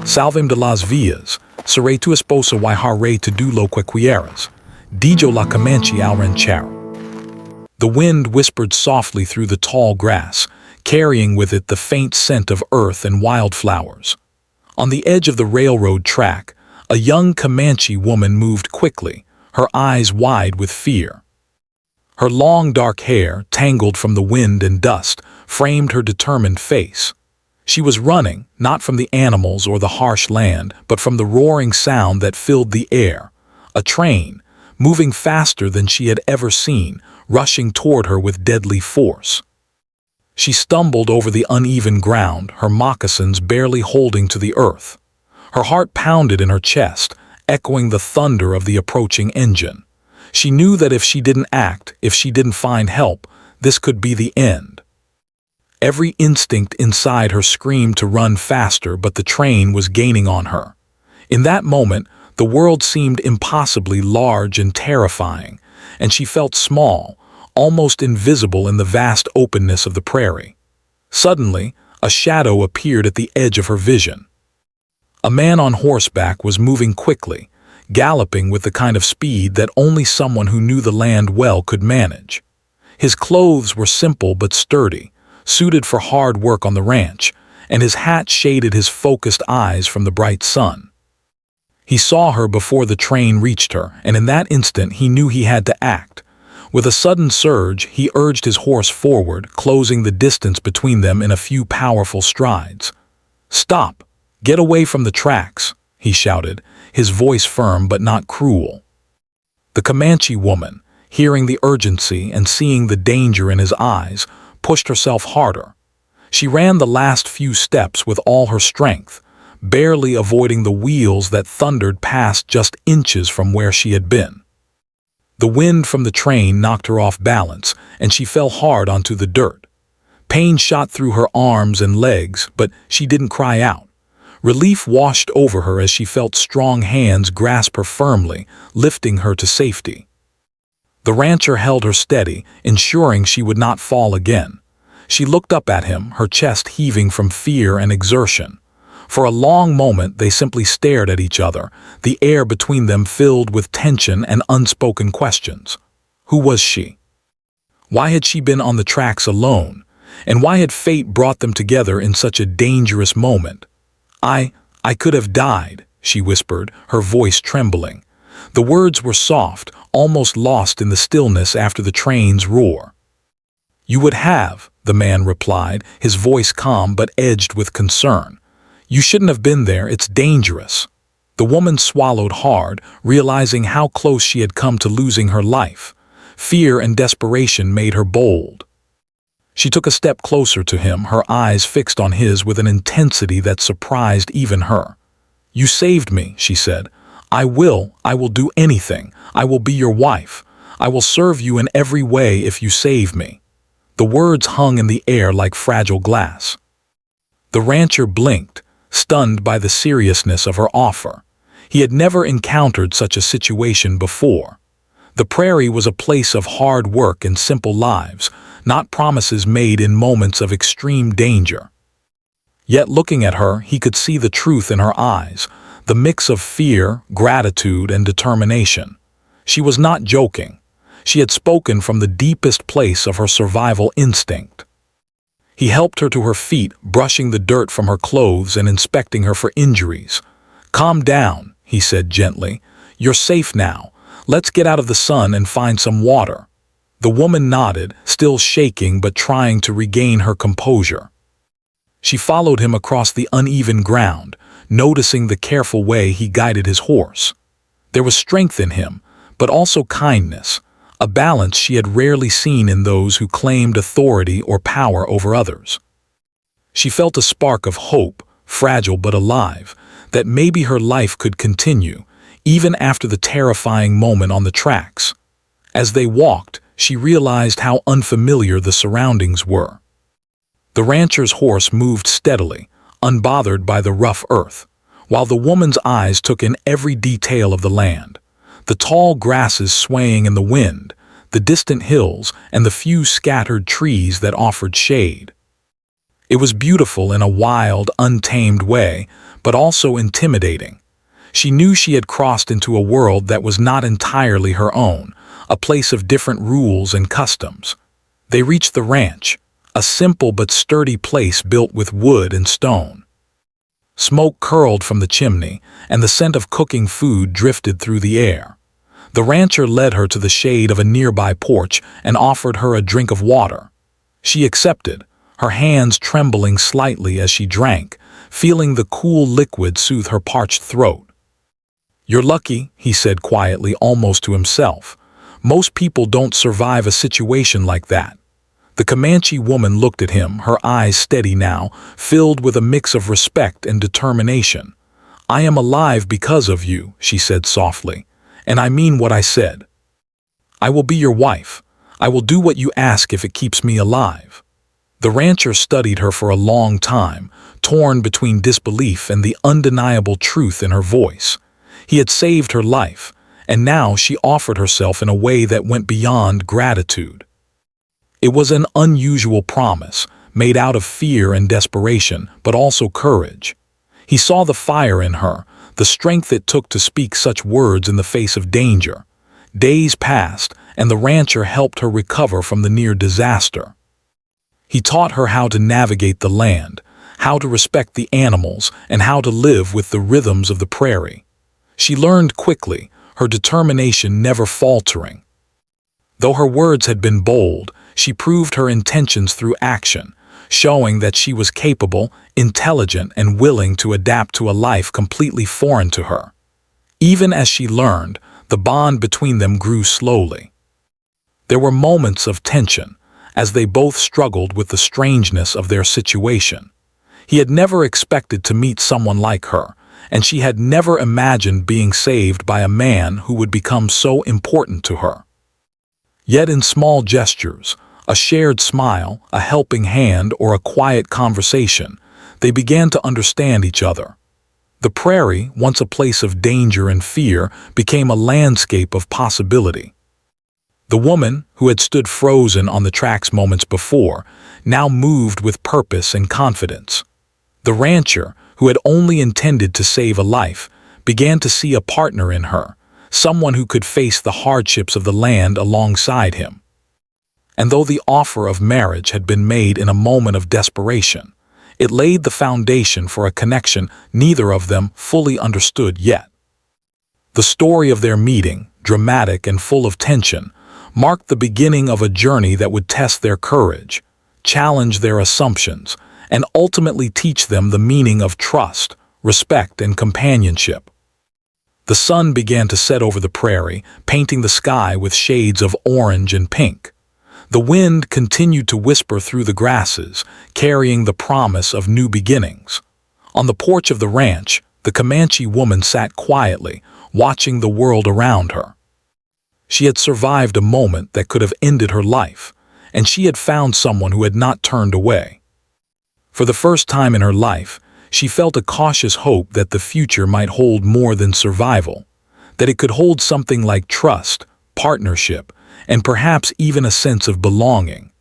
Salvem de las Villas, seré tu esposa y haré todo lo que quieras. Dijo la Comanche al ranchero. The wind whispered softly through the tall grass, carrying with it the faint scent of earth and wildflowers. On the edge of the railroad track, a young Comanche woman moved quickly, her eyes wide with fear. Her long dark hair, tangled from the wind and dust, framed her determined face. She was running, not from the animals or the harsh land, but from the roaring sound that filled the air. A train, moving faster than she had ever seen, rushing toward her with deadly force. She stumbled over the uneven ground, her moccasins barely holding to the earth. Her heart pounded in her chest, echoing the thunder of the approaching engine. She knew that if she didn't act, if she didn't find help, this could be the end. Every instinct inside her screamed to run faster, but the train was gaining on her. In that moment, the world seemed impossibly large and terrifying, and she felt small, almost invisible in the vast openness of the prairie. Suddenly, a shadow appeared at the edge of her vision. A man on horseback was moving quickly, galloping with the kind of speed that only someone who knew the land well could manage. His clothes were simple but sturdy, suited for hard work on the ranch, and his hat shaded his focused eyes from the bright sun. He saw her before the train reached her, and in that instant he knew he had to act. With a sudden surge, he urged his horse forward, closing the distance between them in a few powerful strides. "Stop! Get away from the tracks!" he shouted, his voice firm but not cruel. The Comanche woman, hearing the urgency and seeing the danger in his eyes, pushed herself harder. She ran the last few steps with all her strength, barely avoiding the wheels that thundered past just inches from where she had been. The wind from the train knocked her off balance, and she fell hard onto the dirt. Pain shot through her arms and legs, but she didn't cry out. Relief washed over her as she felt strong hands grasp her firmly, lifting her to safety. The rancher held her steady, ensuring she would not fall again. She looked up at him, her chest heaving from fear and exertion. For a long moment they simply stared at each other, the air between them filled with tension and unspoken questions. Who was she? Why had she been on the tracks alone? And why had fate brought them together in such a dangerous moment? I could have died, she whispered, her voice trembling. The words were soft, almost lost in the stillness after the train's roar. You would have, the man replied, his voice calm but edged with concern. You shouldn't have been there, it's dangerous. The woman swallowed hard, realizing how close she had come to losing her life. Fear and desperation made her bold. She took a step closer to him, her eyes fixed on his with an intensity that surprised even her. You saved me, she said. I will do anything. I will be your wife. I will serve you in every way if you save me. The words hung in the air like fragile glass. The rancher blinked, stunned by the seriousness of her offer. He had never encountered such a situation before. The prairie was a place of hard work and simple lives, not promises made in moments of extreme danger. Yet looking at her, he could see the truth in her eyes, the mix of fear, gratitude, and determination. She was not joking. She had spoken from the deepest place of her survival instinct. He helped her to her feet, brushing the dirt from her clothes and inspecting her for injuries. Calm down, he said gently. You're safe now. Let's get out of the sun and find some water. The woman nodded, still shaking but trying to regain her composure. She followed him across the uneven ground, noticing the careful way he guided his horse. There was strength in him, but also kindness, a balance she had rarely seen in those who claimed authority or power over others. She felt a spark of hope, fragile but alive, that maybe her life could continue, even after the terrifying moment on the tracks. As they walked, she realized how unfamiliar the surroundings were. The rancher's horse moved steadily, unbothered by the rough earth, while the woman's eyes took in every detail of the land. The tall grasses swaying in the wind, the distant hills, and the few scattered trees that offered shade. It was beautiful in a wild, untamed way, but also intimidating. She knew she had crossed into a world that was not entirely her own, a place of different rules and customs. They reached the ranch, a simple but sturdy place built with wood and stone. Smoke curled from the chimney, and the scent of cooking food drifted through the air. The rancher led her to the shade of a nearby porch and offered her a drink of water. She accepted, her hands trembling slightly as she drank, feeling the cool liquid soothe her parched throat. "You're lucky," he said quietly, almost to himself. "Most people don't survive a situation like that." The Comanche woman looked at him, her eyes steady now, filled with a mix of respect and determination. "I am alive because of you," she said softly, "and I mean what I said. I will be your wife. I will do what you ask if it keeps me alive." The rancher studied her for a long time, torn between disbelief and the undeniable truth in her voice. He had saved her life, and now she offered herself in a way that went beyond gratitude. It was an unusual promise, made out of fear and desperation, but also courage. He saw the fire in her, the strength it took to speak such words in the face of danger. Days passed, and the rancher helped her recover from the near disaster. He taught her how to navigate the land, how to respect the animals, and how to live with the rhythms of the prairie. She learned quickly, her determination never faltering. Though her words had been bold, she proved her intentions through action, showing that she was capable, intelligent, and willing to adapt to a life completely foreign to her. Even as she learned, the bond between them grew slowly. There were moments of tension, as they both struggled with the strangeness of their situation. He had never expected to meet someone like her, and she had never imagined being saved by a man who would become so important to her. Yet in small gestures, a shared smile, a helping hand, or a quiet conversation, they began to understand each other. The prairie, once a place of danger and fear, became a landscape of possibility. The woman, who had stood frozen on the tracks moments before, now moved with purpose and confidence. The rancher, who had only intended to save a life, began to see a partner in her, someone who could face the hardships of the land alongside him. And though the offer of marriage had been made in a moment of desperation, it laid the foundation for a connection neither of them fully understood yet. The story of their meeting, dramatic and full of tension, marked the beginning of a journey that would test their courage, challenge their assumptions, and ultimately teach them the meaning of trust, respect, and companionship. The sun began to set over the prairie, painting the sky with shades of orange and pink. The wind continued to whisper through the grasses, carrying the promise of new beginnings. On the porch of the ranch, the Comanche woman sat quietly, watching the world around her. She had survived a moment that could have ended her life, and she had found someone who had not turned away. For the first time in her life, she felt a cautious hope that the future might hold more than survival, that it could hold something like trust, partnership, and perhaps even a sense of belonging.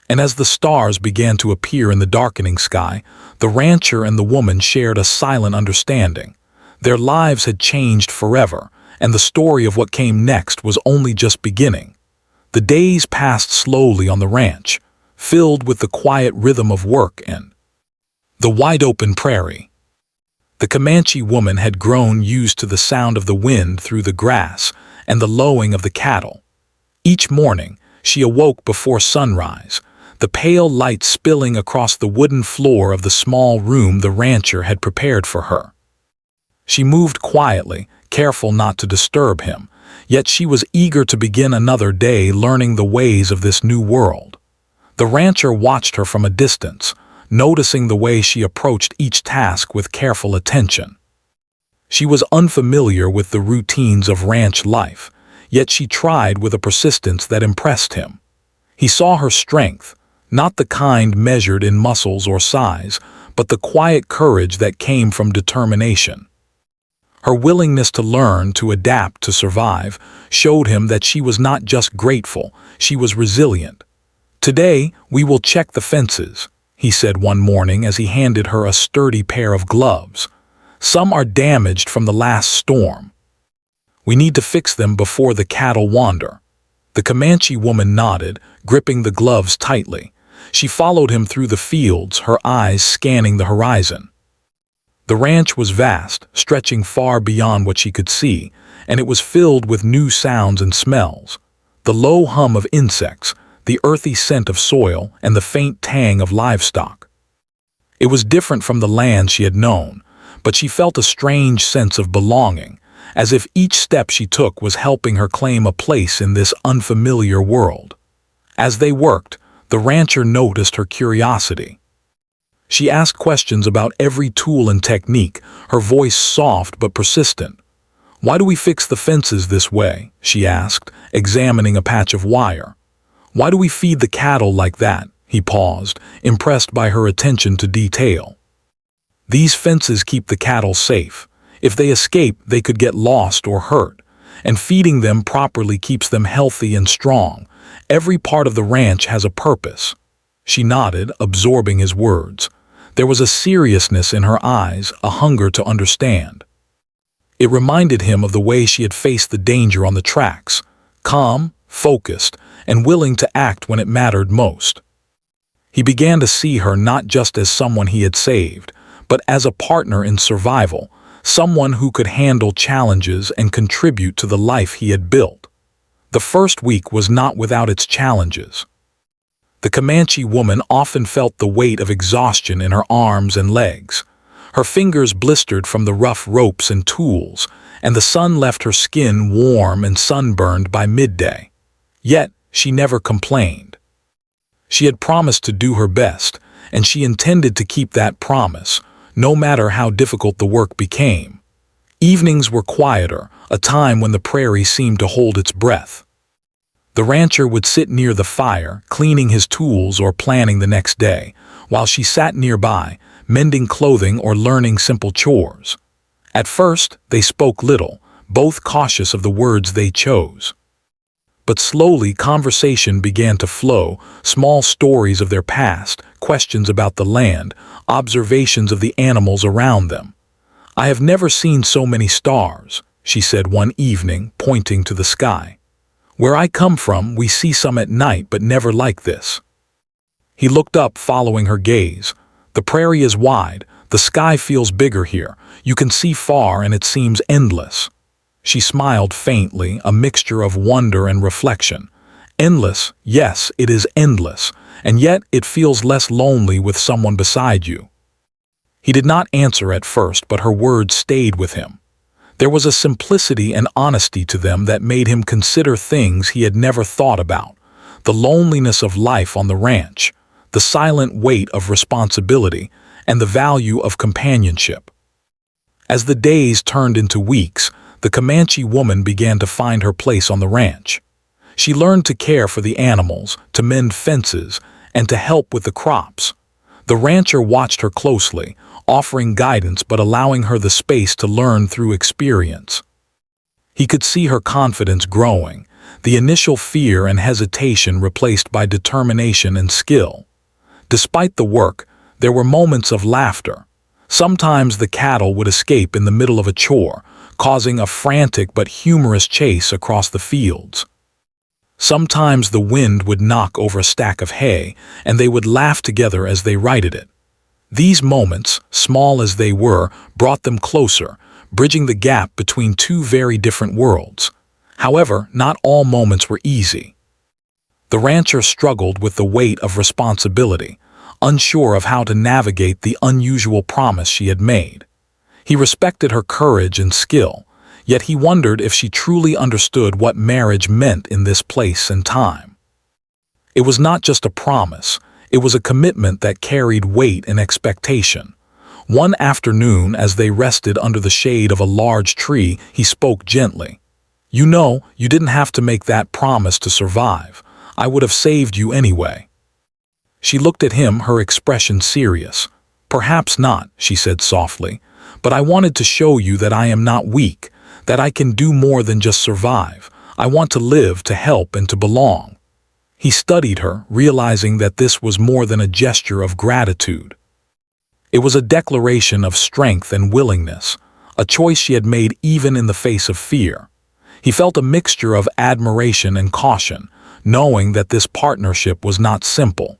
And as the stars began to appear in the darkening sky, the rancher and the woman shared a silent understanding. Their lives had changed forever, and the story of what came next was only just beginning. The days passed slowly on the ranch, filled with the quiet rhythm of work and the wide-open prairie. The Comanche woman had grown used to the sound of the wind through the grass and the lowing of the cattle. Each morning, she awoke before sunrise, the pale light spilling across the wooden floor of the small room the rancher had prepared for her. She moved quietly, careful not to disturb him, yet she was eager to begin another day learning the ways of this new world. The rancher watched her from a distance, noticing the way she approached each task with careful attention. She was unfamiliar with the routines of ranch life, yet she tried with a persistence that impressed him. He saw her strength, not the kind measured in muscles or size, but the quiet courage that came from determination. Her willingness to learn, to adapt, to survive, showed him that she was not just grateful, she was resilient. "Today, we will check the fences," he said one morning as he handed her a sturdy pair of gloves. Some are damaged from the last storm. We need to fix them before the cattle wander." The Comanche woman nodded, gripping the gloves tightly. She followed him through the fields, her eyes scanning the horizon. The ranch was vast, stretching far beyond what she could see, and it was filled with new sounds and smells. The low hum of insects, the earthy scent of soil, and the faint tang of livestock. It was different from the land she had known, but she felt a strange sense of belonging, as if each step she took was helping her claim a place in this unfamiliar world. As they worked, the rancher noticed her curiosity. She asked questions about every tool and technique, her voice soft but persistent. "Why do we fix the fences this way?" she asked, examining a patch of wire. "Why do we feed the cattle like that?" He paused, impressed by her attention to detail. "These fences keep the cattle safe. If they escape, they could get lost or hurt, and feeding them properly keeps them healthy and strong. Every part of the ranch has a purpose." She nodded, absorbing his words. There was a seriousness in her eyes, a hunger to understand. It reminded him of the way she had faced the danger on the tracks, calm, focused, and willing to act when it mattered most. He began to see her not just as someone he had saved, but as a partner in survival, someone who could handle challenges and contribute to the life he had built. The first week was not without its challenges. The Comanche woman often felt the weight of exhaustion in her arms and legs. Her fingers blistered from the rough ropes and tools, and the sun left her skin warm and sunburned by midday. Yet, she never complained. She had promised to do her best, and she intended to keep that promise, no matter how difficult the work became. Evenings were quieter, a time when the prairie seemed to hold its breath. The rancher would sit near the fire, cleaning his tools or planning the next day, while she sat nearby, mending clothing or learning simple chores. At first, they spoke little, both cautious of the words they chose. But slowly conversation began to flow, small stories of their past, questions about the land, observations of the animals around them. "I have never seen so many stars," she said one evening, pointing to the sky. "Where I come from, we see some at night, but never like this." He looked up, following her gaze. "The prairie is wide, the sky feels bigger here, you can see far and it seems endless." She smiled faintly, a mixture of wonder and reflection. "Endless, yes, it is endless, and yet it feels less lonely with someone beside you." He did not answer at first, but her words stayed with him. There was a simplicity and honesty to them that made him consider things he had never thought about: the loneliness of life on the ranch, the silent weight of responsibility, and the value of companionship. As the days turned into weeks, the Comanche woman began to find her place on the ranch. She learned to care for the animals, to mend fences, and to help with the crops. The rancher watched her closely, offering guidance but allowing her the space to learn through experience. He could see her confidence growing, the initial fear and hesitation replaced by determination and skill. Despite the work, there were moments of laughter. Sometimes the cattle would escape in the middle of a chore, causing a frantic but humorous chase across the fields. Sometimes the wind would knock over a stack of hay, and they would laugh together as they righted it. These moments, small as they were, brought them closer, bridging the gap between two very different worlds. However, not all moments were easy. The rancher struggled with the weight of responsibility, unsure of how to navigate the unusual promise she had made. He respected her courage and skill, yet he wondered if she truly understood what marriage meant in this place and time. It was not just a promise, it was a commitment that carried weight and expectation. One afternoon, as they rested under the shade of a large tree, he spoke gently. "You know, you didn't have to make that promise to survive. I would have saved you anyway." She looked at him, her expression serious. "Perhaps not," she said softly, "but I wanted to show you that I am not weak, that I can do more than just survive. I want to live, to help, and to belong." He studied her, realizing that this was more than a gesture of gratitude. It was a declaration of strength and willingness, a choice she had made even in the face of fear. He felt a mixture of admiration and caution, knowing that this partnership was not simple.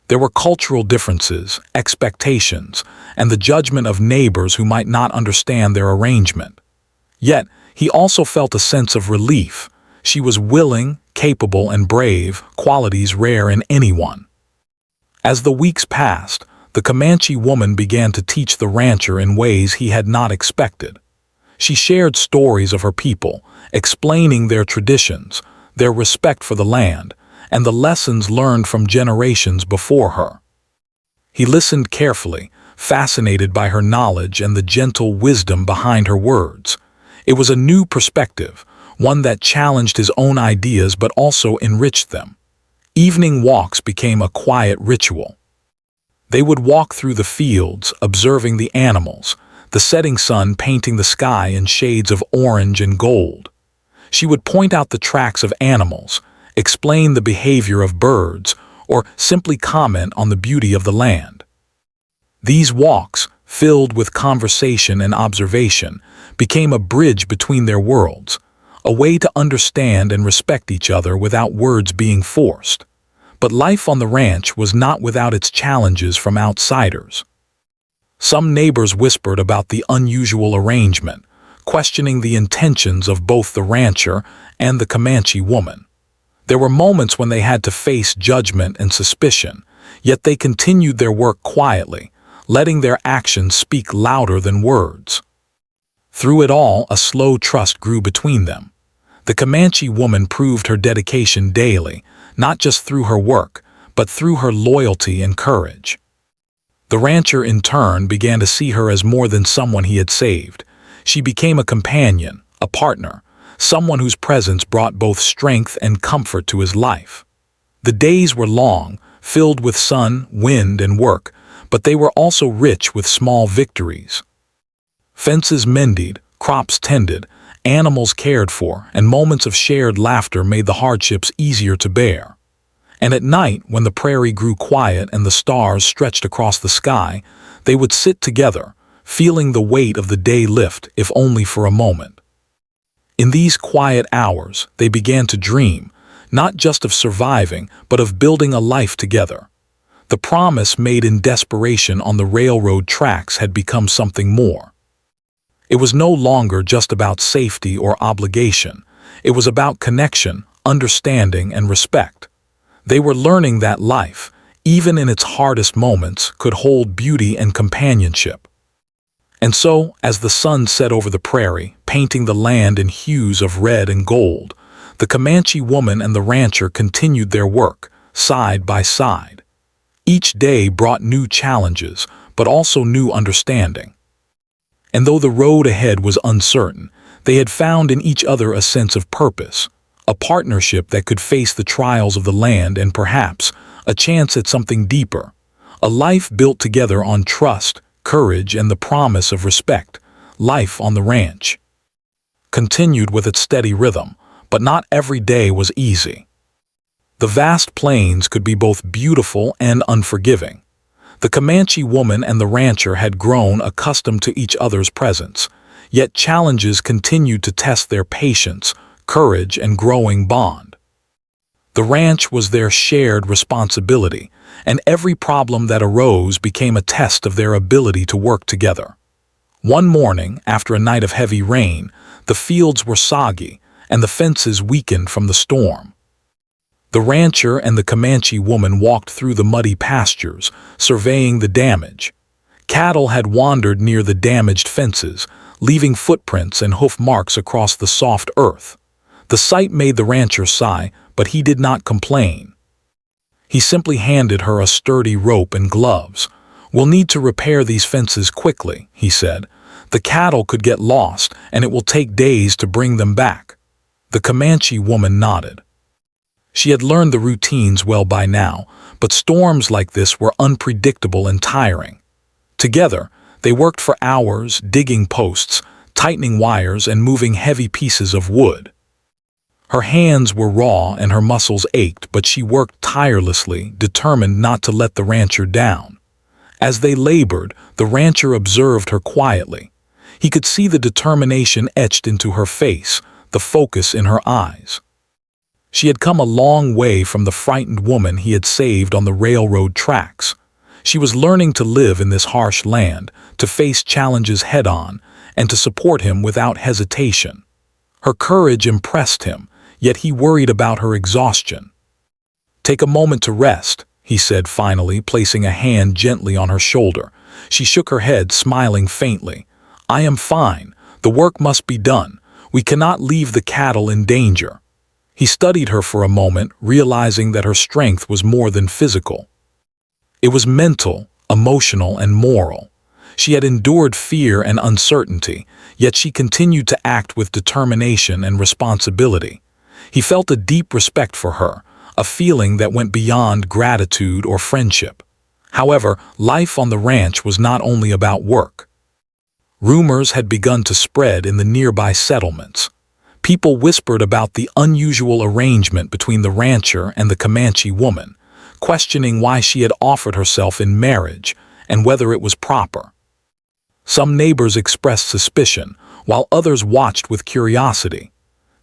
There were cultural differences, expectations, and the judgment of neighbors who might not understand their arrangement. Yet, he also felt a sense of relief. She was willing, capable, and brave, qualities rare in anyone. As the weeks passed, the Comanche woman began to teach the rancher in ways he had not expected. She shared stories of her people, explaining their traditions, their respect for the land, and the lessons learned from generations before her. He listened carefully, fascinated by her knowledge and the gentle wisdom behind her words. It was a new perspective, one that challenged his own ideas but also enriched them. Evening walks became a quiet ritual. They would walk through the fields, observing the animals, the setting sun painting the sky in shades of orange and gold. She would point out the tracks of animals, explain the behavior of birds, or simply comment on the beauty of the land. These walks, filled with conversation and observation, became a bridge between their worlds, a way to understand and respect each other without words being forced. But life on the ranch was not without its challenges from outsiders. Some neighbors whispered about the unusual arrangement, questioning the intentions of both the rancher and the Comanche woman. There were moments when they had to face judgment and suspicion, yet they continued their work quietly, letting their actions speak louder than words. Through it all, a slow trust grew between them. The Comanche woman proved her dedication daily, not just through her work, but through her loyalty and courage. The rancher, in turn, began to see her as more than someone he had saved. She became a companion, a partner, someone whose presence brought both strength and comfort to his life. The days were long, filled with sun, wind, and work, but they were also rich with small victories. Fences mended, crops tended, animals cared for, and moments of shared laughter made the hardships easier to bear. And at night, when the prairie grew quiet and the stars stretched across the sky, they would sit together, feeling the weight of the day lift, if only for a moment. In these quiet hours, they began to dream, not just of surviving, but of building a life together. The promise made in desperation on the railroad tracks had become something more. It was no longer just about safety or obligation. It was about connection, understanding, and respect. They were learning that life, even in its hardest moments, could hold beauty and companionship. And so, as the sun set over the prairie, painting the land in hues of red and gold, the Comanche woman and the rancher continued their work, side by side. Each day brought new challenges, but also new understanding. And though the road ahead was uncertain, they had found in each other a sense of purpose, a partnership that could face the trials of the land and perhaps a chance at something deeper, a life built together on trust, courage, and the promise of respect. Life on the ranch continued with its steady rhythm, but not every day was easy. The vast plains could be both beautiful and unforgiving. The Comanche woman and the rancher had grown accustomed to each other's presence, yet challenges continued to test their patience, courage, and growing bond. The ranch was their shared responsibility, and every problem that arose became a test of their ability to work together. One morning, after a night of heavy rain, the fields were soggy, and the fences weakened from the storm. The rancher and the Comanche woman walked through the muddy pastures, surveying the damage. Cattle had wandered near the damaged fences, leaving footprints and hoof marks across the soft earth. The sight made the rancher sigh, but he did not complain. He simply handed her a sturdy rope and gloves. "We'll need to repair these fences quickly," he said. "The cattle could get lost, and it will take days to bring them back." The Comanche woman nodded. She had learned the routines well by now, but storms like this were unpredictable and tiring. Together, they worked for hours, digging posts, tightening wires, and moving heavy pieces of wood. Her hands were raw and her muscles ached, but she worked tirelessly, determined not to let the rancher down. As they labored, the rancher observed her quietly. He could see the determination etched into her face, the focus in her eyes. She had come a long way from the frightened woman he had saved on the railroad tracks. She was learning to live in this harsh land, to face challenges head-on, and to support him without hesitation. Her courage impressed him, yet he worried about her exhaustion. "Take a moment to rest," he said finally, placing a hand gently on her shoulder. She shook her head, smiling faintly. "I am fine. The work must be done. We cannot leave the cattle in danger." He studied her for a moment, realizing that her strength was more than physical. It was mental, emotional, and moral. She had endured fear and uncertainty, yet she continued to act with determination and responsibility. He felt a deep respect for her, a feeling that went beyond gratitude or friendship. However, life on the ranch was not only about work. Rumors had begun to spread in the nearby settlements. People whispered about the unusual arrangement between the rancher and the Comanche woman, questioning why she had offered herself in marriage and whether it was proper. Some neighbors expressed suspicion, while others watched with curiosity.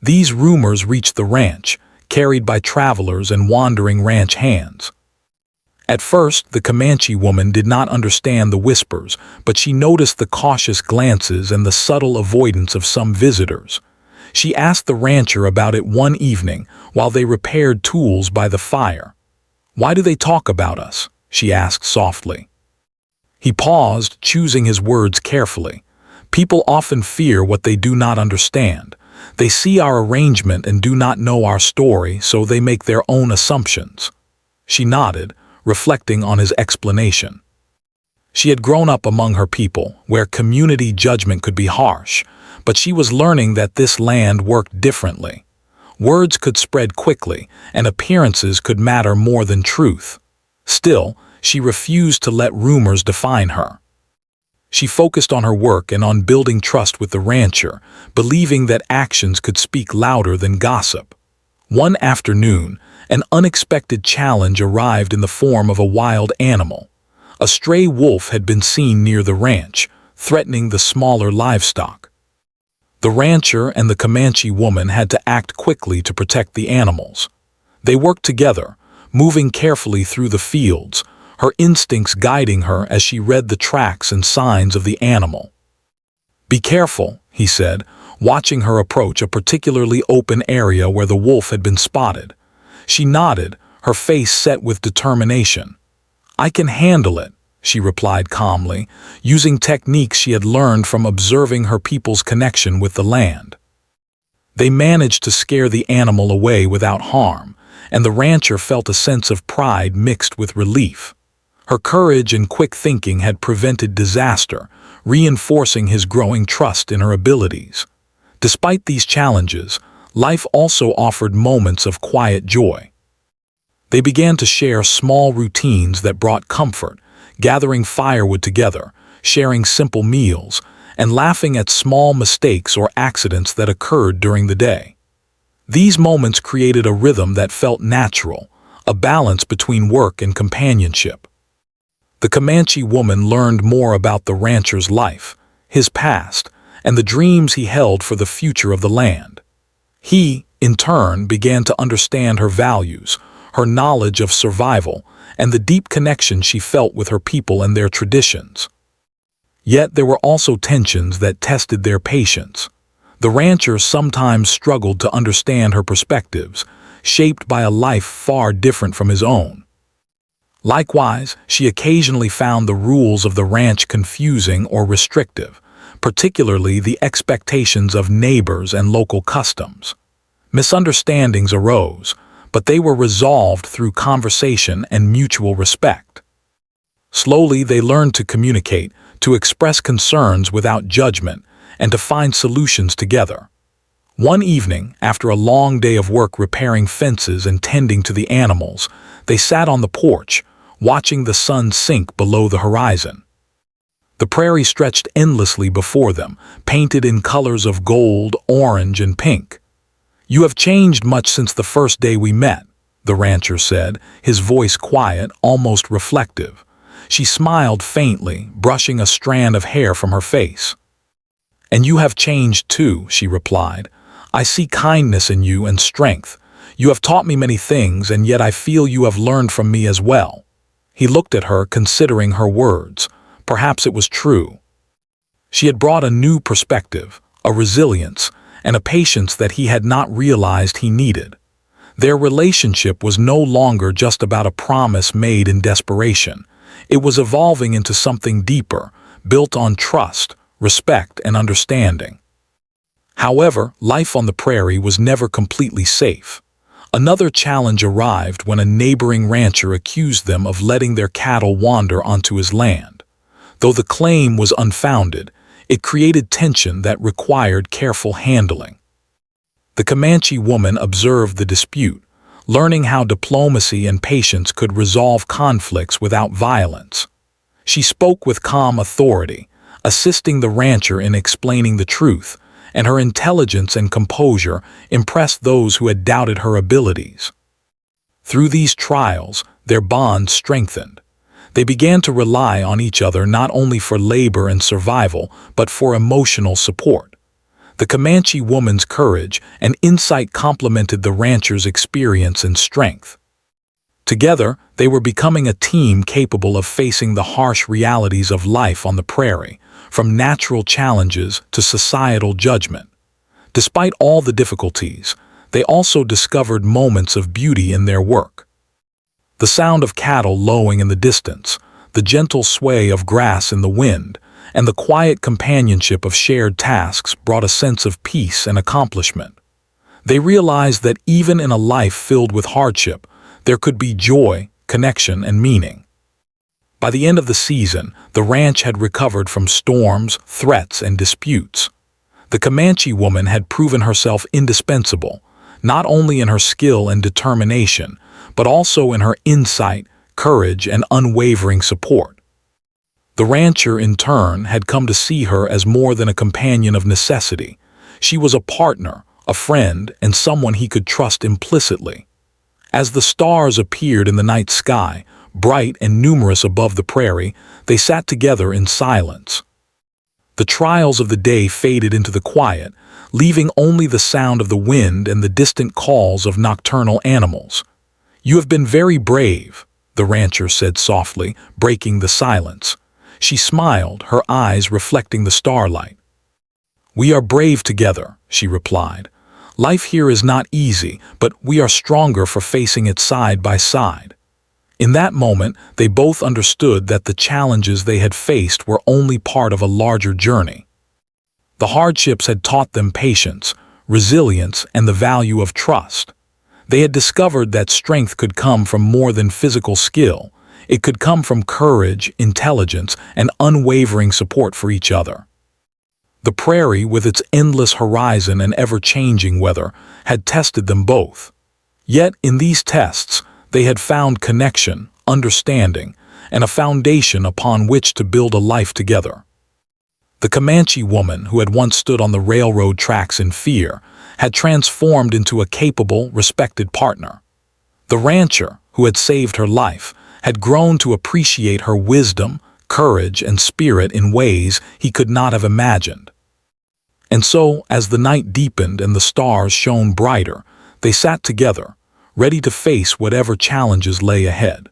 These rumors reached the ranch, carried by travelers and wandering ranch hands. At first, the Comanche woman did not understand the whispers, but she noticed the cautious glances and the subtle avoidance of some visitors. She asked the rancher about it one evening while they repaired tools by the fire. "Why do they talk about us?" she asked softly. He paused, choosing his words carefully. "People often fear what they do not understand. They see our arrangement and do not know our story, so they make their own assumptions." She nodded, reflecting on his explanation. She had grown up among her people, where community judgment could be harsh, but she was learning that this land worked differently. Words could spread quickly, and appearances could matter more than truth. Still, she refused to let rumors define her. She focused on her work and on building trust with the rancher, believing that actions could speak louder than gossip. One afternoon, an unexpected challenge arrived in the form of a wild animal. A stray wolf had been seen near the ranch, threatening the smaller livestock. The rancher and the Comanche woman had to act quickly to protect the animals. They worked together, moving carefully through the fields, her instincts guiding her as she read the tracks and signs of the animal. "Be careful," he said, watching her approach a particularly open area where the wolf had been spotted. She nodded, her face set with determination. "I can handle it," she replied calmly, using techniques she had learned from observing her people's connection with the land. They managed to scare the animal away without harm, and the rancher felt a sense of pride mixed with relief. Her courage and quick thinking had prevented disaster, reinforcing his growing trust in her abilities. Despite these challenges, life also offered moments of quiet joy. They began to share small routines that brought comfort, gathering firewood together, sharing simple meals, and laughing at small mistakes or accidents that occurred during the day. These moments created a rhythm that felt natural, a balance between work and companionship. The Comanche woman learned more about the rancher's life, his past, and the dreams he held for the future of the land. He, in turn, began to understand her values, her knowledge of survival, and the deep connection she felt with her people and their traditions. Yet there were also tensions that tested their patience. The rancher sometimes struggled to understand her perspectives, shaped by a life far different from his own. Likewise, she occasionally found the rules of the ranch confusing or restrictive, particularly the expectations of neighbors and local customs. Misunderstandings arose, but they were resolved through conversation and mutual respect. Slowly, they learned to communicate, to express concerns without judgment, and to find solutions together. One evening, after a long day of work repairing fences and tending to the animals, they sat on the porch, watching the sun sink below the horizon. The prairie stretched endlessly before them, painted in colors of gold, orange, and pink. "You have changed much since the first day we met," the rancher said, his voice quiet, almost reflective. She smiled faintly, brushing a strand of hair from her face. "And you have changed too," she replied. "I see kindness in you and strength. You have taught me many things, and yet I feel you have learned from me as well." He looked at her, considering her words. Perhaps it was true. She had brought a new perspective, a resilience, and a patience that he had not realized he needed. Their relationship was no longer just about a promise made in desperation. It was evolving into something deeper, built on trust, respect, and understanding. However, life on the prairie was never completely safe. Another challenge arrived when a neighboring rancher accused them of letting their cattle wander onto his land. Though the claim was unfounded, it created tension that required careful handling. The Comanche woman observed the dispute, learning how diplomacy and patience could resolve conflicts without violence. She spoke with calm authority, assisting the rancher in explaining the truth, and her intelligence and composure impressed those who had doubted her abilities. Through these trials, their bond strengthened. They began to rely on each other not only for labor and survival, but for emotional support. The Comanche woman's courage and insight complemented the rancher's experience and strength. Together, they were becoming a team capable of facing the harsh realities of life on the prairie, from natural challenges to societal judgment. Despite all the difficulties, they also discovered moments of beauty in their work. The sound of cattle lowing in the distance, the gentle sway of grass in the wind, and the quiet companionship of shared tasks brought a sense of peace and accomplishment. They realized that even in a life filled with hardship, there could be joy, connection, and meaning. By the end of the season, the ranch had recovered from storms, threats, and disputes. The Comanche woman had proven herself indispensable, not only in her skill and determination, but also in her insight, courage, and unwavering support. The rancher, in turn, had come to see her as more than a companion of necessity. She was a partner, a friend, and someone he could trust implicitly. As the stars appeared in the night sky, bright and numerous above the prairie, they sat together in silence. The trials of the day faded into the quiet, leaving only the sound of the wind and the distant calls of nocturnal animals. "You have been very brave," the rancher said softly, breaking the silence. She smiled, her eyes reflecting the starlight. "We are brave together," she replied. "Life here is not easy, but we are stronger for facing it side by side." In that moment, they both understood that the challenges they had faced were only part of a larger journey. The hardships had taught them patience, resilience, and the value of trust. They had discovered that strength could come from more than physical skill. It could come from courage, intelligence, and unwavering support for each other. The prairie, with its endless horizon and ever-changing weather, had tested them both. Yet, in these tests, they had found connection, understanding, and a foundation upon which to build a life together. The Comanche woman, who had once stood on the railroad tracks in fear, had transformed into a capable, respected partner. The rancher, who had saved her life, had grown to appreciate her wisdom, courage, and spirit in ways he could not have imagined. And so, as the night deepened and the stars shone brighter, they sat together, ready to face whatever challenges lay ahead.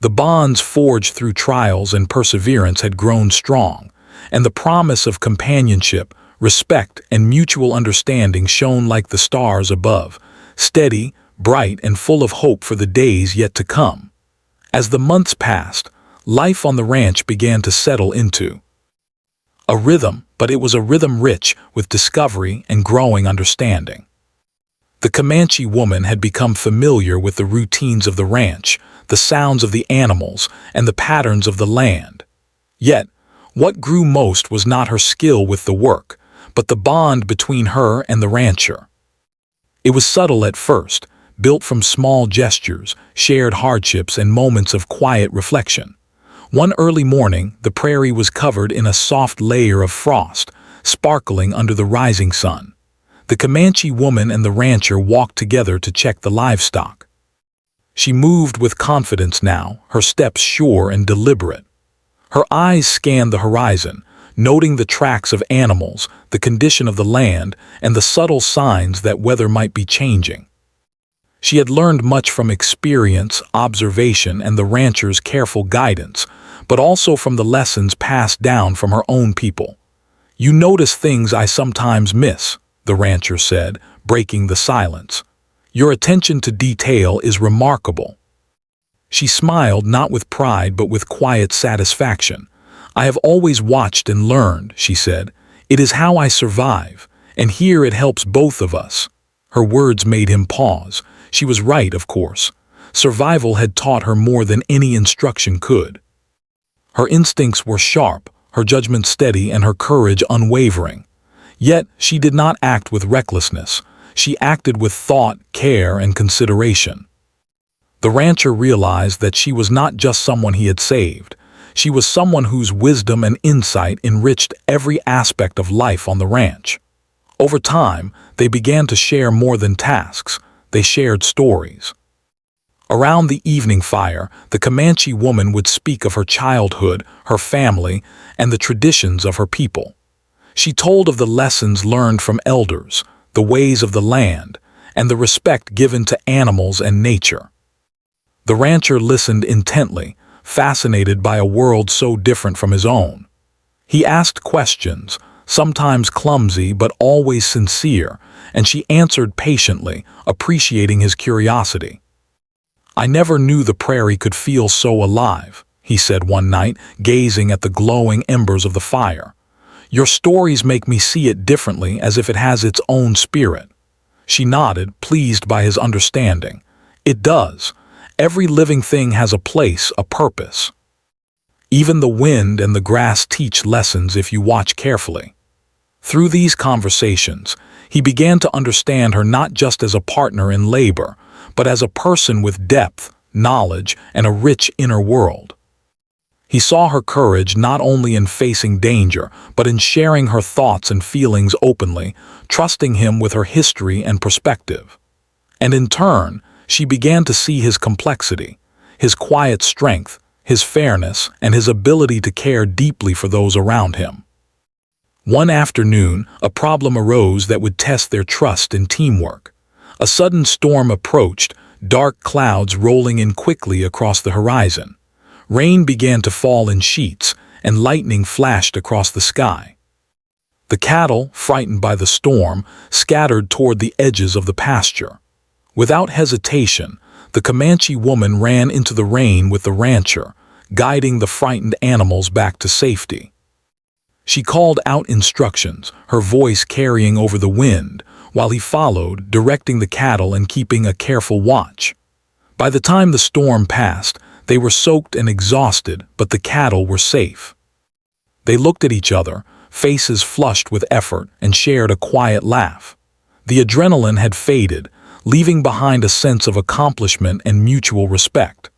The bonds forged through trials and perseverance had grown strong, and the promise of companionship, respect, and mutual understanding shone like the stars above, steady, bright, and full of hope for the days yet to come. As the months passed, life on the ranch began to settle into a rhythm, but it was a rhythm rich with discovery and growing understanding. The Comanche woman had become familiar with the routines of the ranch, the sounds of the animals, and the patterns of the land. Yet, what grew most was not her skill with the work, but the bond between her and the rancher. It was subtle at first, built from small gestures, shared hardships, and moments of quiet reflection. One early morning, the prairie was covered in a soft layer of frost, sparkling under the rising sun. The Comanche woman and the rancher walked together to check the livestock. She moved with confidence now, her steps sure and deliberate. Her eyes scanned the horizon, noting the tracks of animals, the condition of the land, and the subtle signs that weather might be changing. She had learned much from experience, observation, and the rancher's careful guidance, but also from the lessons passed down from her own people. "You notice things I sometimes miss," the rancher said, breaking the silence. "Your attention to detail is remarkable." She smiled, not with pride but with quiet satisfaction. "I have always watched and learned," she said. "It is how I survive, and here it helps both of us." Her words made him pause. She was right, of course. Survival had taught her more than any instruction could. Her instincts were sharp, her judgment steady, and her courage unwavering. Yet she did not act with recklessness. She acted with thought, care, and consideration. The rancher realized that she was not just someone he had saved. She was someone whose wisdom and insight enriched every aspect of life on the ranch. Over time, they began to share more than tasks. They shared stories. Around the evening fire, the Comanche woman would speak of her childhood, her family, and the traditions of her people. She told of the lessons learned from elders, the ways of the land, and the respect given to animals and nature. The rancher listened intently, fascinated by a world so different from his own. He asked questions, sometimes clumsy but always sincere, and she answered patiently, appreciating his curiosity. "I never knew the prairie could feel so alive," he said one night, gazing at the glowing embers of the fire. "Your stories make me see it differently, as if it has its own spirit." She nodded, pleased by his understanding. "It does. Every living thing has a place, a purpose. Even the wind and the grass teach lessons if you watch carefully." Through these conversations, he began to understand her not just as a partner in labor, but as a person with depth, knowledge, and a rich inner world. He saw her courage not only in facing danger, but in sharing her thoughts and feelings openly, trusting him with her history and perspective. And in turn, she began to see his complexity, his quiet strength, his fairness, and his ability to care deeply for those around him. One afternoon, a problem arose that would test their trust and teamwork. A sudden storm approached, dark clouds rolling in quickly across the horizon. Rain began to fall in sheets, and lightning flashed across the sky. The cattle, frightened by the storm, scattered toward the edges of the pasture. Without hesitation, the Comanche woman ran into the rain with the rancher, guiding the frightened animals back to safety. She called out instructions, her voice carrying over the wind, while he followed, directing the cattle and keeping a careful watch. By the time the storm passed, they were soaked and exhausted, but the cattle were safe. They looked at each other, faces flushed with effort, and shared a quiet laugh. The adrenaline had faded, leaving behind a sense of accomplishment and mutual respect.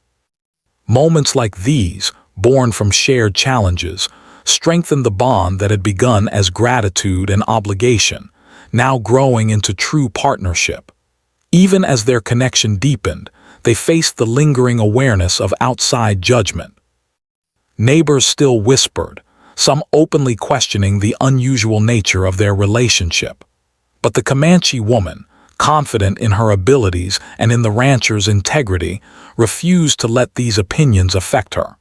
Moments like these, born from shared challenges, strengthened the bond that had begun as gratitude and obligation, now growing into true partnership. Even as their connection deepened, they faced the lingering awareness of outside judgment. Neighbors still whispered, some openly questioning the unusual nature of their relationship. But the Comanche woman, confident in her abilities and in the rancher's integrity, refused to let these opinions affect her.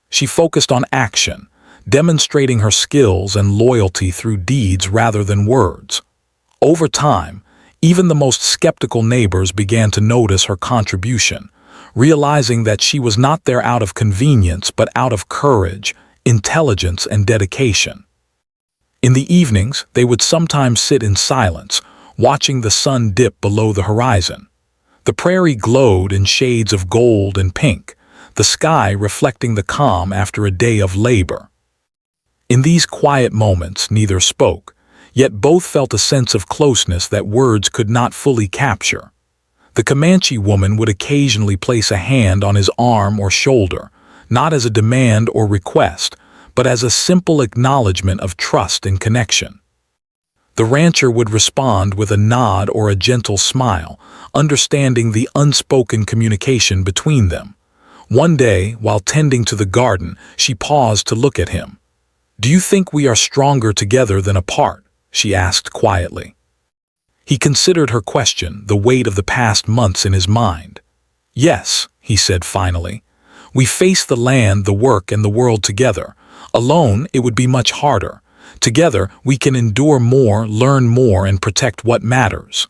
She focused on action, demonstrating her skills and loyalty through deeds rather than words. Over time, even the most skeptical neighbors began to notice her contribution, realizing that she was not there out of convenience but out of courage, intelligence, and dedication. In the evenings, they would sometimes sit in silence, watching the sun dip below the horizon. The prairie glowed in shades of gold and pink, the sky reflecting the calm after a day of labor. In these quiet moments, neither spoke, yet both felt a sense of closeness that words could not fully capture. The Comanche woman would occasionally place a hand on his arm or shoulder, not as a demand or request, but as a simple acknowledgement of trust and connection. The rancher would respond with a nod or a gentle smile, understanding the unspoken communication between them. One day, while tending to the garden, she paused to look at him. "Do you think we are stronger together than apart?" she asked quietly. He considered her question, the weight of the past months in his mind. "Yes," he said finally. "We face the land, the work, and the world together. Alone, it would be much harder. Together, we can endure more, learn more, and protect what matters."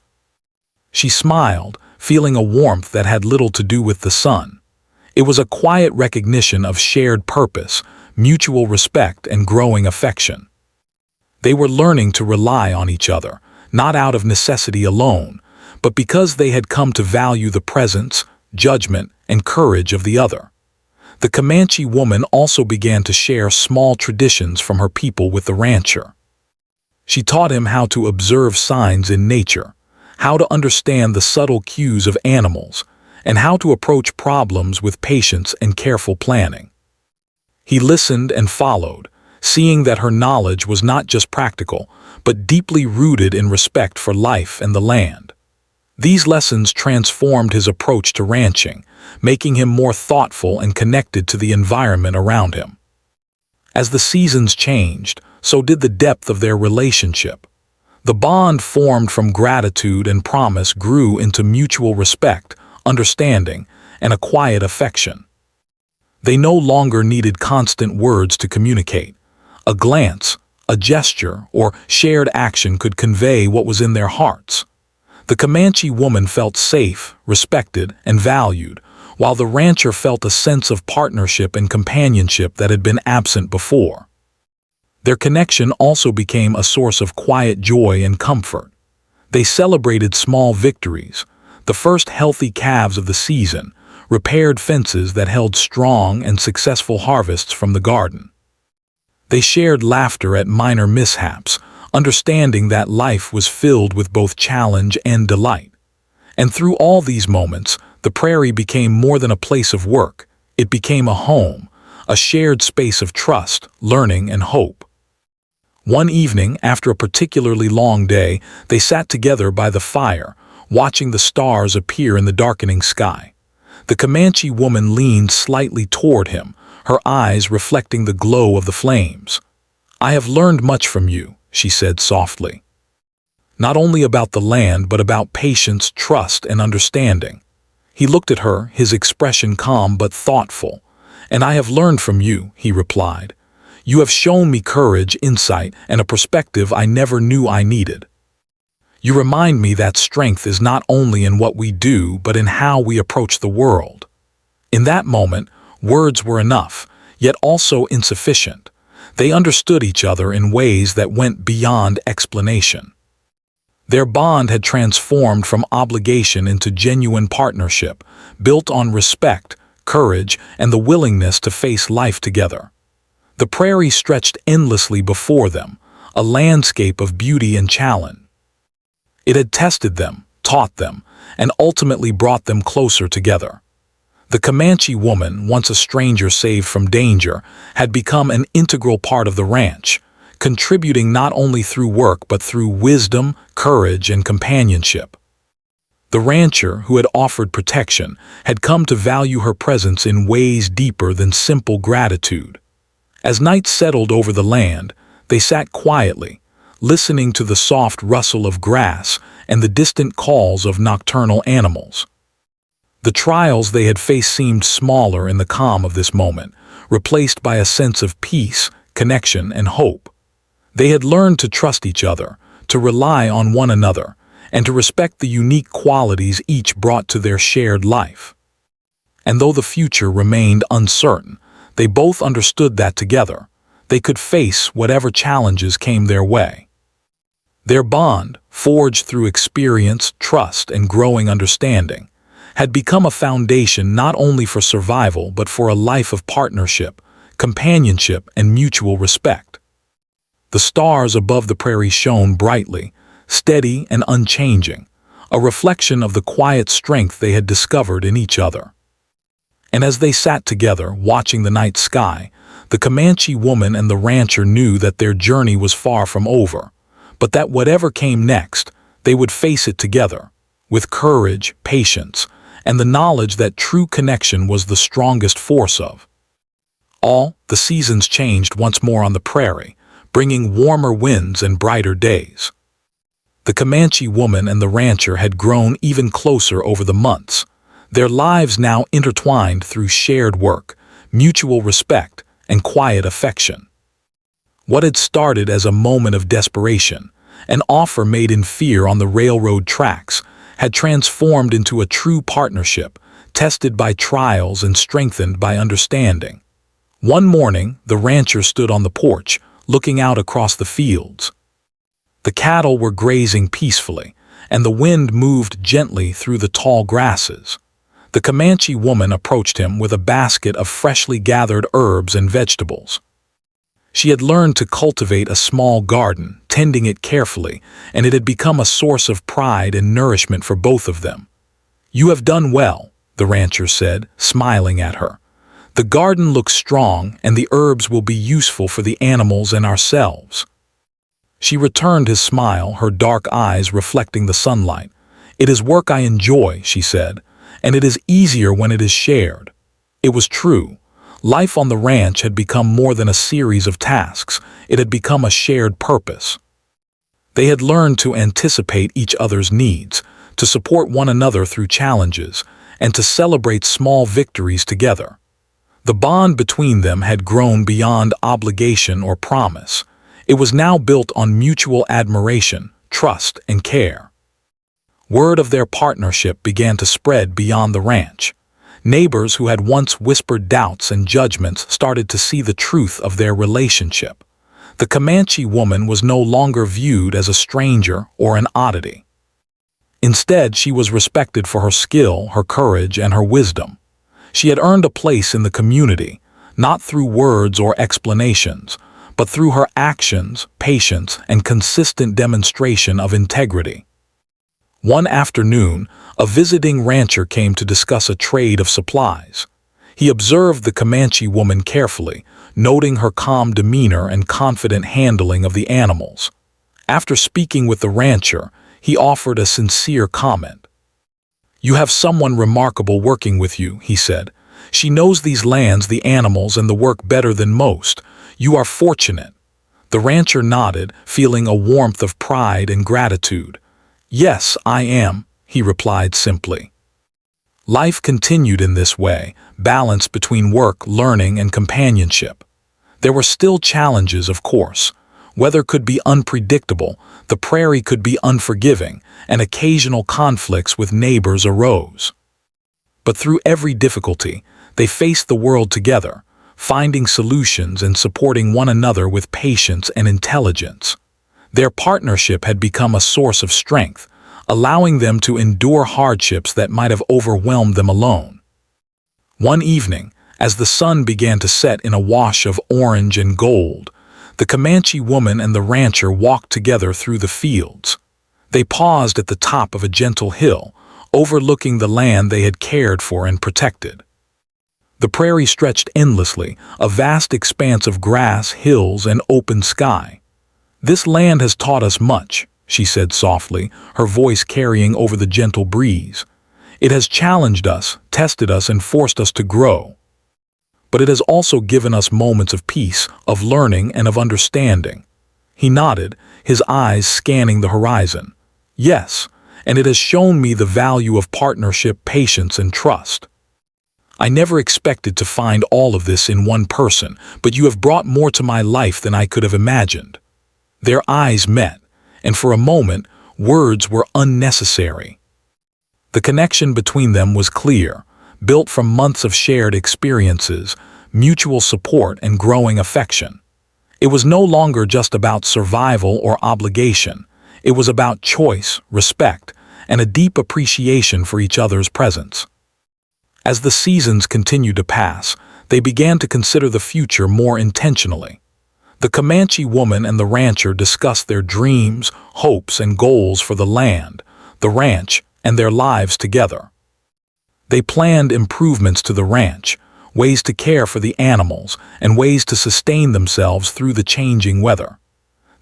She smiled, feeling a warmth that had little to do with the sun. It was a quiet recognition of shared purpose, mutual respect, and growing affection. They were learning to rely on each other, not out of necessity alone, but because they had come to value the presence, judgment, and courage of the other. The Comanche woman also began to share small traditions from her people with the rancher. She taught him how to observe signs in nature, how to understand the subtle cues of animals, and how to approach problems with patience and careful planning. He listened and followed, seeing that her knowledge was not just practical, but deeply rooted in respect for life and the land. These lessons transformed his approach to ranching, making him more thoughtful and connected to the environment around him. As the seasons changed, so did the depth of their relationship. The bond formed from gratitude and promise grew into mutual respect, understanding, and a quiet affection. They no longer needed constant words to communicate. A glance, a gesture, or shared action could convey what was in their hearts. The Comanche woman felt safe, respected, and valued, while the rancher felt a sense of partnership and companionship that had been absent before. Their connection also became a source of quiet joy and comfort. They celebrated small victories, the first healthy calves of the season, repaired fences that held strong and successful harvests from the garden. They shared laughter at minor mishaps, understanding that life was filled with both challenge and delight. And through all these moments, the prairie became more than a place of work. It became a home, a shared space of trust, learning, and hope. One evening, after a particularly long day, they sat together by the fire, watching the stars appear in the darkening sky. The Comanche woman leaned slightly toward him, her eyes reflecting the glow of the flames. "I have learned much from you," she said softly. "Not only about the land, but about patience, trust, and understanding." He looked at her, his expression calm but thoughtful. "And I have learned from you," he replied. "You have shown me courage, insight, and a perspective I never knew I needed. You remind me that strength is not only in what we do, but in how we approach the world." In that moment, words were enough, yet also insufficient. They understood each other in ways that went beyond explanation. Their bond had transformed from obligation into genuine partnership, built on respect, courage, and the willingness to face life together. The prairie stretched endlessly before them, a landscape of beauty and challenge. It had tested them, taught them, and ultimately brought them closer together. The Comanche woman, once a stranger saved from danger, had become an integral part of the ranch, contributing not only through work but through wisdom, courage, and companionship. The rancher, who had offered protection, had come to value her presence in ways deeper than simple gratitude. As night settled over the land, they sat quietly, listening to the soft rustle of grass and the distant calls of nocturnal animals. The trials they had faced seemed smaller in the calm of this moment, replaced by a sense of peace, connection, and hope. They had learned to trust each other, to rely on one another, and to respect the unique qualities each brought to their shared life. And though the future remained uncertain, they both understood that together, they could face whatever challenges came their way. Their bond, forged through experience, trust, and growing understanding, had become a foundation not only for survival but for a life of partnership, companionship, and mutual respect. The stars above the prairie shone brightly, steady and unchanging, a reflection of the quiet strength they had discovered in each other. And as they sat together, watching the night sky, the Comanche woman and the rancher knew that their journey was far from over, but that whatever came next, they would face it together, with courage, patience, and the knowledge that true connection was the strongest force of. All the seasons changed once more on the prairie, bringing warmer winds and brighter days. The Comanche woman and the rancher had grown even closer over the months, their lives now intertwined through shared work, mutual respect, and quiet affection. What had started as a moment of desperation, an offer made in fear on the railroad tracks, had transformed into a true partnership, tested by trials and strengthened by understanding. One morning, the rancher stood on the porch, looking out across the fields. The cattle were grazing peacefully, and the wind moved gently through the tall grasses. The Comanche woman approached him with a basket of freshly gathered herbs and vegetables. She had learned to cultivate a small garden, tending it carefully, and it had become a source of pride and nourishment for both of them. "You have done well," the rancher said, smiling at her. "The garden looks strong, and the herbs will be useful for the animals and ourselves." She returned his smile, her dark eyes reflecting the sunlight. "It is work I enjoy," she said, "and it is easier when it is shared." It was true. Life on the ranch had become more than a series of tasks. It had become a shared purpose. They had learned to anticipate each other's needs, to support one another through challenges, and to celebrate small victories together. The bond between them had grown beyond obligation or promise. It was now built on mutual admiration, trust, and care. Word of their partnership began to spread beyond the ranch. Neighbors who had once whispered doubts and judgments started to see the truth of their relationship. The Comanche woman was no longer viewed as a stranger or an oddity. Instead, she was respected for her skill, her courage, and her wisdom. She had earned a place in the community, not through words or explanations, but through her actions, patience, and consistent demonstration of integrity. One afternoon, a visiting rancher came to discuss a trade of supplies. He observed the Comanche woman carefully, noting her calm demeanor and confident handling of the animals. After speaking with the rancher, he offered a sincere comment. "You have someone remarkable working with you," he said. "She knows these lands, the animals, and the work better than most. You are fortunate." The rancher nodded, feeling a warmth of pride and gratitude. "Yes, I am," he replied simply. Life continued in this way, balanced between work, learning, and companionship. There were still challenges, of course. Weather could be unpredictable, the prairie could be unforgiving, and occasional conflicts with neighbors arose. But through every difficulty, they faced the world together, finding solutions and supporting one another with patience and intelligence. Their partnership had become a source of strength, allowing them to endure hardships that might have overwhelmed them alone. One evening, as the sun began to set in a wash of orange and gold, the Comanche woman and the rancher walked together through the fields. They paused at the top of a gentle hill, overlooking the land they had cared for and protected. The prairie stretched endlessly, a vast expanse of grass, hills, and open sky. "This land has taught us much," she said softly, her voice carrying over the gentle breeze. "It has challenged us, tested us, and forced us to grow. But it has also given us moments of peace, of learning, and of understanding." He nodded, his eyes scanning the horizon. "Yes, and it has shown me the value of partnership, patience, and trust. I never expected to find all of this in one person, but you have brought more to my life than I could have imagined." Their eyes met, and for a moment, words were unnecessary. The connection between them was clear, built from months of shared experiences, mutual support, and growing affection. It was no longer just about survival or obligation. It was about choice, respect, and a deep appreciation for each other's presence. As the seasons continued to pass, they began to consider the future more intentionally. The Comanche woman and the rancher discussed their dreams, hopes, and goals for the land, the ranch, and their lives together. They planned improvements to the ranch, ways to care for the animals, and ways to sustain themselves through the changing weather.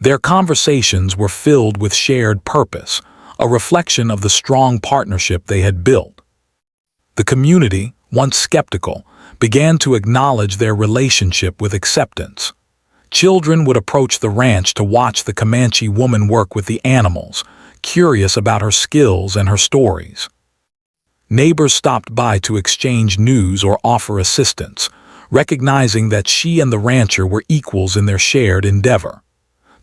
Their conversations were filled with shared purpose, a reflection of the strong partnership they had built. The community, once skeptical, began to acknowledge their relationship with acceptance. Children would approach the ranch to watch the Comanche woman work with the animals, curious about her skills and her stories. Neighbors stopped by to exchange news or offer assistance, recognizing that she and the rancher were equals in their shared endeavor.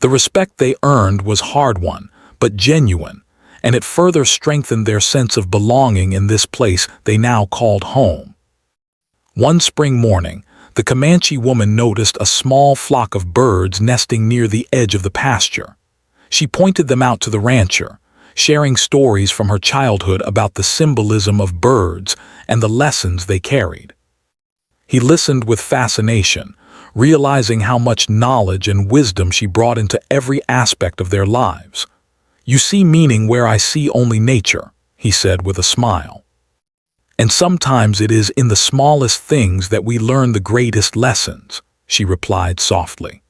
The respect they earned was hard-won, but genuine, and it further strengthened their sense of belonging in this place they now called home. One spring morning, the Comanche woman noticed a small flock of birds nesting near the edge of the pasture. She pointed them out to the rancher, sharing stories from her childhood about the symbolism of birds and the lessons they carried. He listened with fascination, realizing how much knowledge and wisdom she brought into every aspect of their lives. "You see meaning where I see only nature," he said with a smile. "And sometimes it is in the smallest things that we learn the greatest lessons," she replied softly.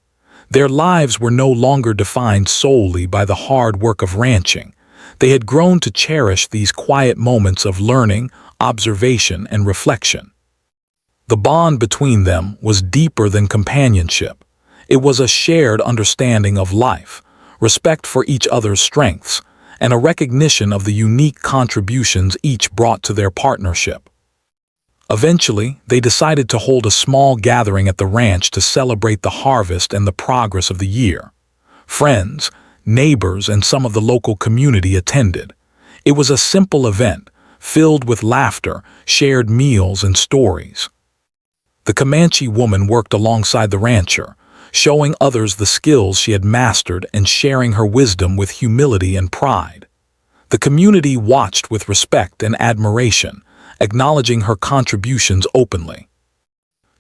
Their lives were no longer defined solely by the hard work of ranching. They had grown to cherish these quiet moments of learning, observation, and reflection. The bond between them was deeper than companionship. It was a shared understanding of life, respect for each other's strengths, and a recognition of the unique contributions each brought to their partnership. Eventually, they decided to hold a small gathering at the ranch to celebrate the harvest and the progress of the year. Friends, neighbors, and some of the local community attended. It was a simple event, filled with laughter, shared meals, and stories. The Comanche woman worked alongside the rancher, showing others the skills she had mastered and sharing her wisdom with humility and pride. The community watched with respect and admiration, acknowledging her contributions openly.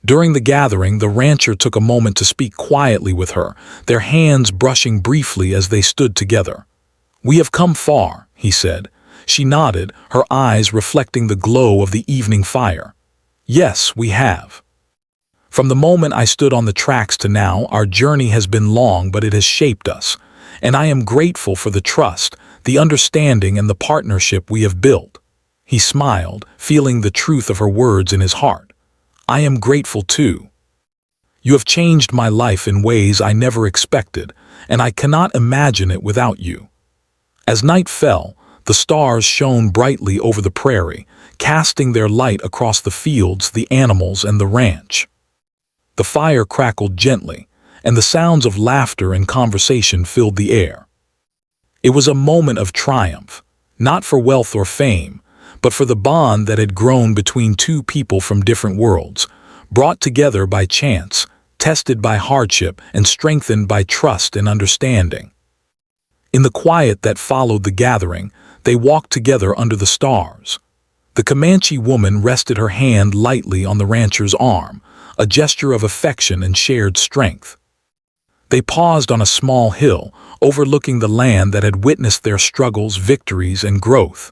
During the gathering, the rancher took a moment to speak quietly with her, their hands brushing briefly as they stood together. "We have come far," he said. She nodded, her eyes reflecting the glow of the evening fire. "Yes, we have. From the moment I stood on the tracks to now, our journey has been long, but it has shaped us, and I am grateful for the trust, the understanding, and the partnership we have built." He smiled, feeling the truth of her words in his heart. "I am grateful too. You have changed my life in ways I never expected, and I cannot imagine it without you." As night fell, the stars shone brightly over the prairie, casting their light across the fields, the animals, and the ranch. The fire crackled gently, and the sounds of laughter and conversation filled the air. It was a moment of triumph, not for wealth or fame, but for the bond that had grown between two people from different worlds, brought together by chance, tested by hardship, and strengthened by trust and understanding. In the quiet that followed the gathering, they walked together under the stars. The Comanche woman rested her hand lightly on the rancher's arm, a gesture of affection and shared strength. They paused on a small hill, overlooking the land that had witnessed their struggles, victories, and growth.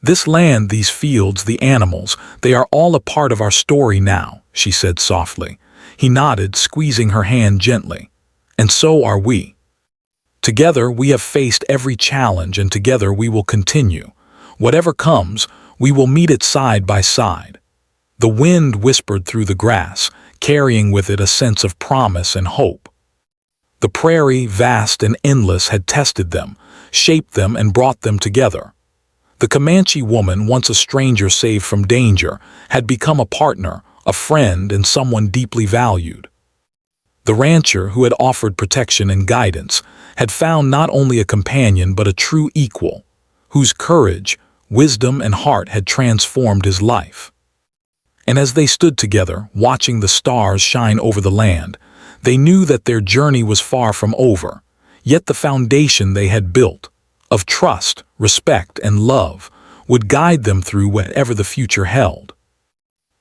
"This land, these fields, the animals, they are all a part of our story now," she said softly. He nodded, squeezing her hand gently. "And so are we. Together we have faced every challenge, and together we will continue. Whatever comes, we will meet it side by side." The wind whispered through the grass, carrying with it a sense of promise and hope. The prairie, vast and endless, had tested them, shaped them, and brought them together. The Comanche woman, once a stranger saved from danger, had become a partner, a friend, and someone deeply valued. The rancher, who had offered protection and guidance, had found not only a companion but a true equal, whose courage, wisdom, and heart had transformed his life. And as they stood together, watching the stars shine over the land, they knew that their journey was far from over, yet the foundation they had built, of trust, respect, and love, would guide them through whatever the future held.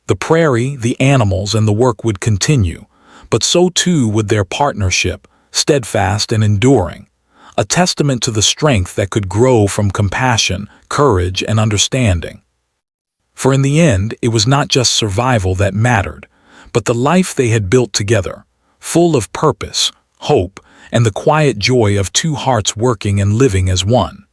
The prairie, the animals, and the work would continue, but so too would their partnership, steadfast and enduring, a testament to the strength that could grow from compassion, courage, and understanding. For in the end, it was not just survival that mattered, but the life they had built together, full of purpose, hope, and the quiet joy of two hearts working and living as one.